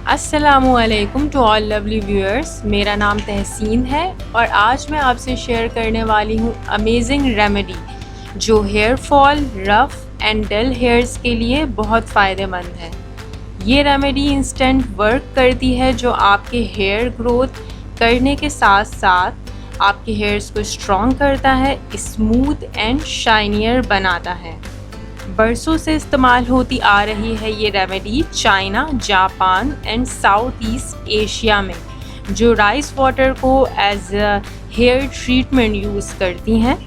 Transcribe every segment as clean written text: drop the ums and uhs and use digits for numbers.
अस्सलामुअलैकुम to all lovely viewers. मेरा नाम तहसीन है और आज मैं आपसे शेयर करने वाली हूँ अमेजिंग रेमेडी जो hair fall, rough and dull hairs के लिए बहुत फ़ायदेमंद है। ये रेमेडी इंस्टेंट वर्क करती है जो आपके हेयर ग्रोथ करने के साथ साथ आपके हेयर्स को स्ट्रॉन्ग करता है, स्मूथ एंड शाइनियर बनाता है। बरसों से इस्तेमाल होती आ रही है ये remedy China, Japan and South East Asia में, जो राइस वाटर को as a hair treatment use करती हैं।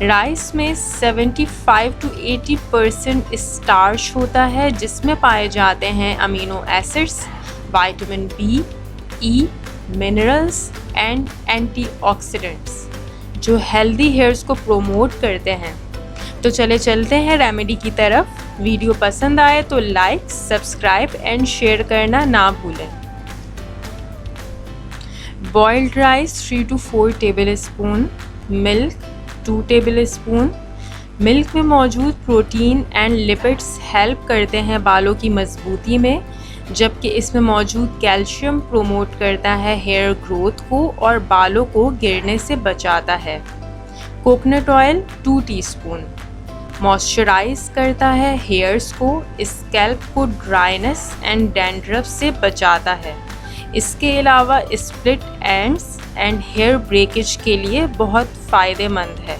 राइस में 75 to 80% स्टार्च होता है जिसमें पाए जाते हैं amino acids, vitamin B, E, minerals and antioxidants जो हेल्दी हेयर्स को प्रोमोट करते हैं। तो चलते हैं रेमेडी की तरफ। वीडियो पसंद आए तो लाइक, सब्सक्राइब एंड शेयर करना ना भूलें। Boiled rice 3 to 4 tablespoon, milk 2 tablespoon. Milk में मौजूद प्रोटीन एंड लिपिड्स हेल्प करते हैं बालों की मजबूती में, जबकि इसमें मौजूद कैल्शियम प्रोमोट करता है हेयर ग्रोथ को और बालों को गिरने से बचाता है। कोकोनट ऑयल 2 टीस्पून मॉइस्चराइज करता है हेयर्स को, स्कैल्प को ड्राइनेस एंड डैंड्रफ से बचाता है। इसके अलावा split ends and hair breakage के लिए बहुत फ़ायदेमंद है।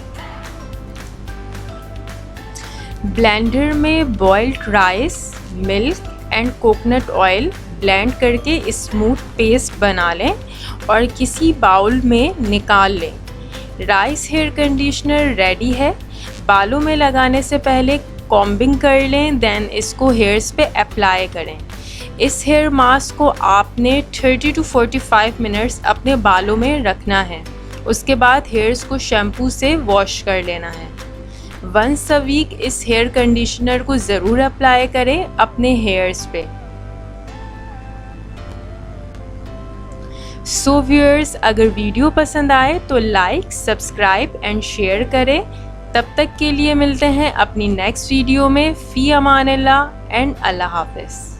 ब्लेंडर में boiled rice, milk and coconut oil blend करके स्मूथ पेस्ट बना लें और किसी बाउल में निकाल लें। राइस हेयर कंडीशनर रेडी है। बालों में लगाने से पहले कॉम्बिंग कर लें, देन इसको हेयर्स पे अप्लाई करें। इस हेयर मास्क को आपने 30 to 45 मिनट्स अपने बालों में रखना है। उसके बाद हेयर्स को शैम्पू से वॉश कर लेना है। वंस अ वीक इस हेयर कंडीशनर को ज़रूर अप्लाई करें अपने हेयर्स पे। सो व्यूअर्स, अगर वीडियो पसंद आए तो लाइक, सब्सक्राइब एंड शेयर करें। तब तक के लिए मिलते हैं अपनी नेक्स्ट वीडियो में। फ़ी अमान अल्लाह एंड अल्लाह हाफ़िज़।